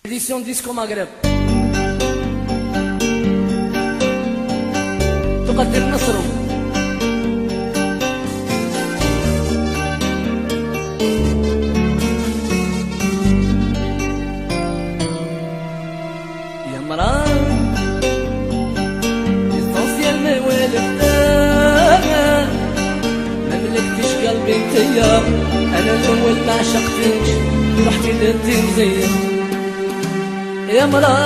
Édition Disco Maghreb تقدم نصر. يا مرا ليسونسيال ما والفتاة ما ملكتش قلبي انتيا، انا الاول ما عشقتكش رحتي درتي مزيان. يا مرا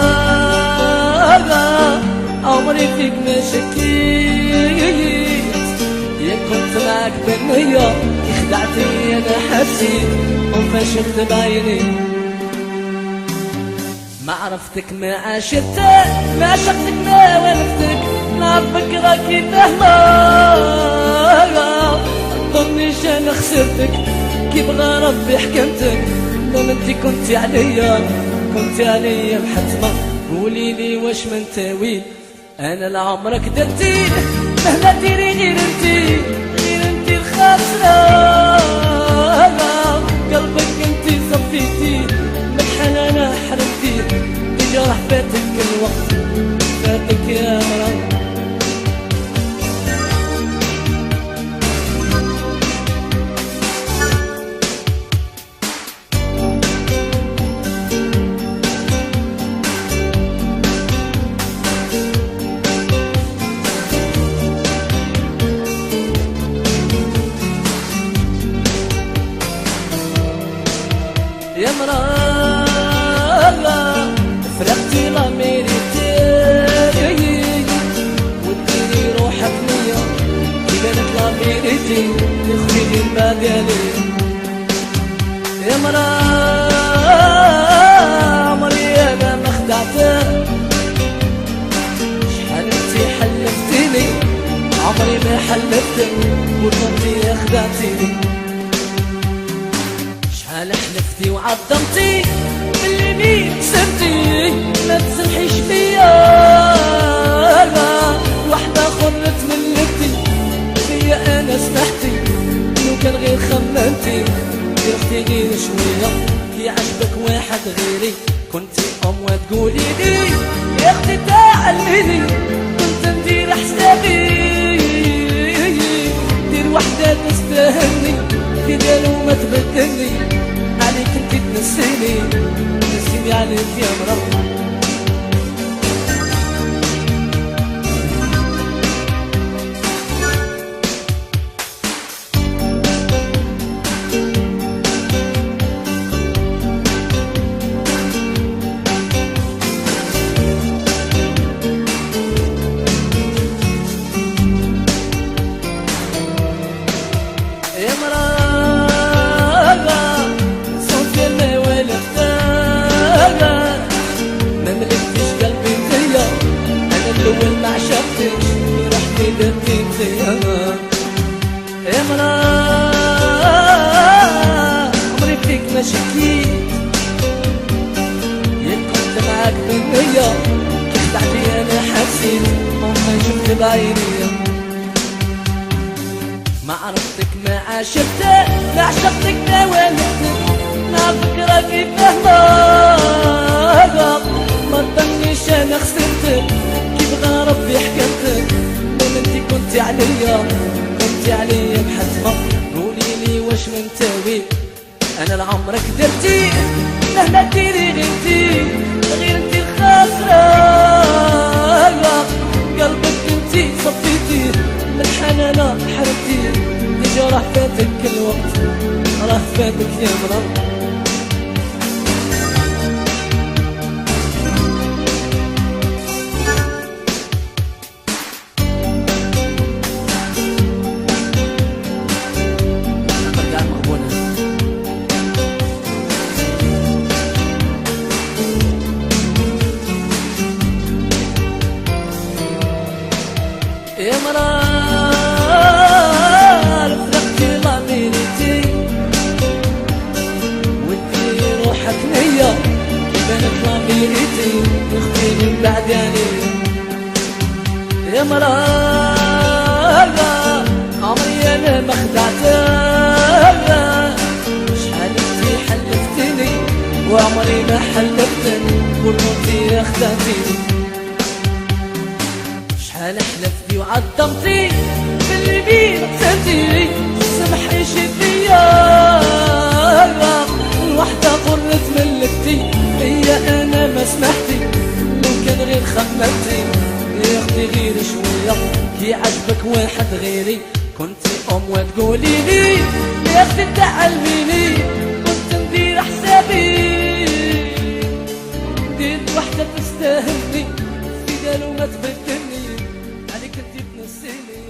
عمري فيك ما شكيت، يا كنت معاك بالنية خدعتني انا حسيت وفشلت بعيني. ما عرفتك ما عاشرتك ما عشقتك ما ولفتك، نعرفك راكي فاهمة مظنيش انا خسرتك كي بغى ربي حكمتك. لو انتي كنتي عليا محتمة قوليلي واش من تاويل انا لعمرك درتي مهما ديري غير انتي الخاسرة. قلبك انتي صفيتي من حنانا حرمتي تجرح فاتك الوقت فاتك يا مرا. يا مرا فرقتي لا ميريتي وديري روحك نية كي بانت لا ميريتي تخفيلي المدالي. يا مرا عمري انا ما خدعتك، شحال انتي حلفتيني عمري ما حلفتك وكنتي خدعتيني. شحال حلفتي وعظمتي باللي بيك سرتي ما تسمحيش بيا. وحدة خرت من لبتي فيا انا سمحتي، لو كان غير خممتي رحتي غير شوية كي عجبك واحد غيري كنتي وتقولي لي يا اختي تعلميني كنت ندير حسابي دير وحدة تستاهلني في دارو ما تبدلني عليك انتي تنسيني عليك يا مرا. يا مرا ما عشقتش رحتي درتي مزيانة. يا مرا عمري فيك ما شكيت، يا كنت معاك بالنية كي خدعتي انا حسيت وما شفت بعيني. ما عرفتك ما عاشرتك ما عشقتك ما والفتك، نعرفك راكي فاهمة ما تظنيش انا خسرتك بغى ربي حكمتك. لو انتي كنتي عليا محتمة قوليلي واش من تاويل انا لعمرك درتي مهما ديري غير انتي الخاسرة. قلبك انتي صفيتي من حنانا حرمتي ديجا راه فاتك الوقت راه فاتك يا مرا. يا مرا رفقتي لا ميريتي وديري روحك نية كي بانت لا ميريتي تخفيني من بعد يعني. يا مرا عمري انا ما خدعتك، شحال انتي حلفتني وعمري ما حلفتني خدامتي شحال حلفتي وعظمتي باللي بين قسمتي سمحي شي فيا الوحدة غرت ملكتي هي انا ما سمحتي لو كان غير خممتي يا اختي غير شوية كي عجبك واحد غيري كنتي وتقولي لي يا اختي تعلميني كنت ندير حسابي ديت وحدة تستاهلني في قالوا ما تبدلني عليك انتي تنسيني